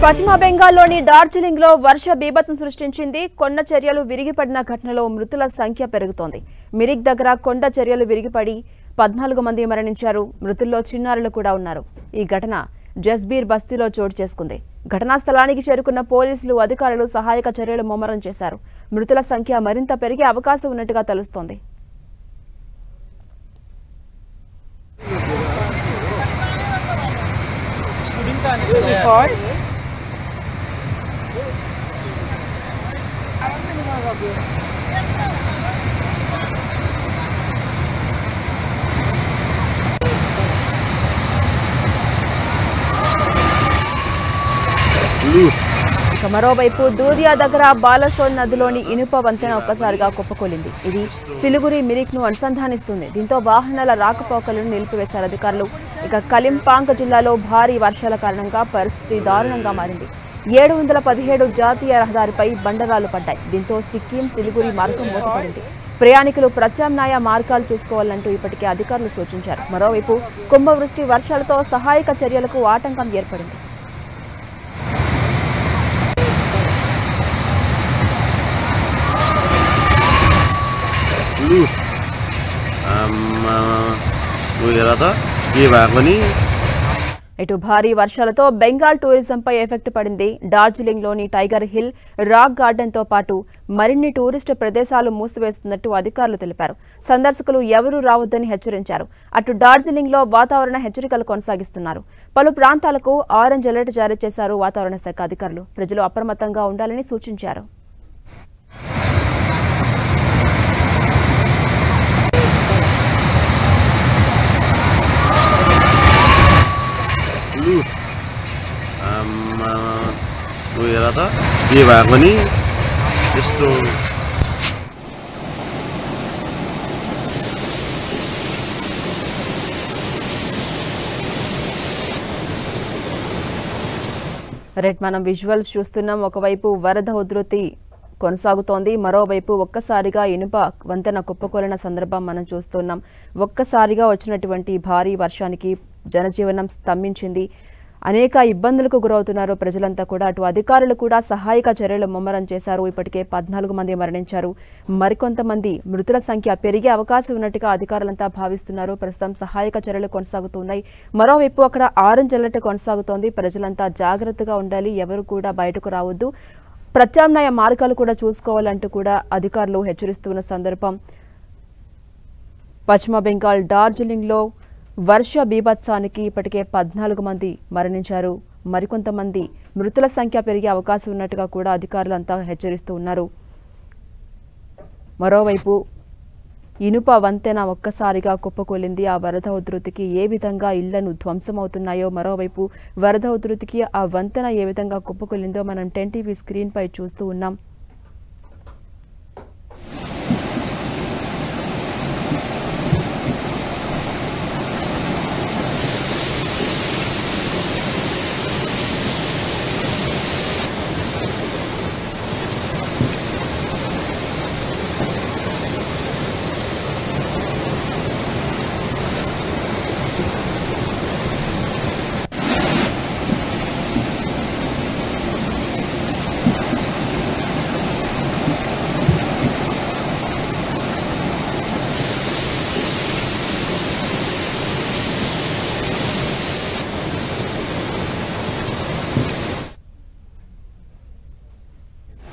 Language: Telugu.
పశ్చిమ బెంగాల్లోని డార్జిలింగ్లో వర్ష బీభత్సం సృష్టించింది. కొండ చర్యలు విరిగిపడిన ఘటనలో మృతుల సంఖ్య పెరుగుతోంది. మిరిక్ దగ్గర కొండ చర్యలు విరిగిపడి 14 మంది మరణించారు. మృతుల్లో చిన్నారులు కూడా ఉన్నారు. ఈ ఘటన జస్బీర్ బస్తీలో చోటు చేసుకుంది. ఘటనా స్థలానికి చేరుకున్న పోలీసులు అధికారులు సహాయక చర్యలు ముమ్మరం చేశారు. మృతుల సంఖ్య మరింత పెరిగే అవకాశం ఉన్నట్టుగా తెలుస్తోంది. ఇక మరోవైపు దూదియా దగ్గర బాలసోల్ నదిలోని ఇనుప వంతెన ఒక్కసారిగా కుప్పకూలింది. ఇది సిలిగురి మిరిక్ ను అనుసంధానిస్తుంది. దీంతో వాహనాల రాకపోకలను నిలిపివేశారు అధికారులు. ఇక కలింపాంగ్ జిల్లాలో భారీ వర్షాల కారణంగా పరిస్థితి దారుణంగా మారింది. 717 జాతీయ రహదారిపై బండరాలు పడ్డాయి. దీంతో సిక్కిం సిలిగురి మార్గం మూతపడింది. ప్రయాణికులు ప్రత్యామ్నాయ మార్గాలు చూసుకోవాలంటూ ఇప్పటికే అధికారులు సూచించారు. మరోవైపు కుంభవృష్టి వర్షాలతో సహాయక చర్యలకు ఆటంకం ఏర్పడింది. ఇటు భారీ వర్షాలతో బెంగాల్ టూరిజంపై ఎఫెక్ట్ పడింది. డార్జిలింగ్లోని టైగర్ హిల్, రాక్ గార్డెన్తో పాటు మరిన్ని టూరిస్టు ప్రదేశాలు మూసివేస్తున్నట్టు అధికారులు తెలిపారు. సందర్శకులు ఎవరూ రావద్దని హెచ్చరించారు. అటు డార్జిలింగ్లో వాతావరణ హెచ్చరికలు కొనసాగిస్తున్నారు. పలు ప్రాంతాలకు ఆరెంజ్ అలర్ట్ జారీ చేశారు వాతావరణ శాఖ అధికారులు. ప్రజలు అప్రమత్తంగా ఉండాలని సూచించారు. మనం విజువల్స్ చూస్తున్నాం. ఒకవైపు వరద ఉధృతి కొనసాగుతోంది. మరోవైపు ఒక్కసారిగా ఇనుప వంతెన కుప్పకూలిన సందర్భం మనం చూస్తున్నాం. ఒక్కసారిగా వచ్చినటువంటి భారీ వర్షానికి జనజీవనం స్తంభించింది. అనేక ఇబ్బందులకు గురవుతున్నారు ప్రజలంతా కూడా. అటు అధికారులు కూడా సహాయక చర్యలు ముమ్మరం చేశారు. ఇప్పటికే 14 మంది మరణించారు. మరికొంతమంది మృతుల సంఖ్య పెరిగే అవకాశం ఉన్నట్టుగా అధికారులంతా భావిస్తున్నారు. ప్రస్తుతం సహాయక చర్యలు కొనసాగుతున్నాయి. మరోవైపు అక్కడ ఆరెంజ్ అలర్ట్ కొనసాగుతోంది. ప్రజలంతా జాగ్రత్తగా ఉండాలి. ఎవరు కూడా బయటకు రావద్దు. ప్రత్యామ్నాయ మార్గాలు కూడా చూసుకోవాలంటూ కూడా అధికారులు హెచ్చరిస్తున్న సందర్భం. పశ్చిమ బెంగాల్ డార్జిలింగ్లో వర్ష బీభత్సానికి ఇప్పటికే 14 మంది మరణించారు. మరికొంతమంది మృతుల సంఖ్య పెరిగే అవకాశం ఉన్నట్టుగా కూడా అధికారులంతా హెచ్చరిస్తూ ఉన్నారు. మరోవైపు ఇనుప వంతెన ఒక్కసారిగా కుప్పకూలింది. ఆ వరద ఉధృతికి ఏ విధంగా ఇళ్లను ధ్వంసమవుతున్నాయో, మరోవైపు వరద ఉధృతికి ఆ వంతెన ఏ విధంగా కుప్పకూలిందో మనం 10 టీవీ స్క్రీన్ పై చూస్తూ ఉన్నాం.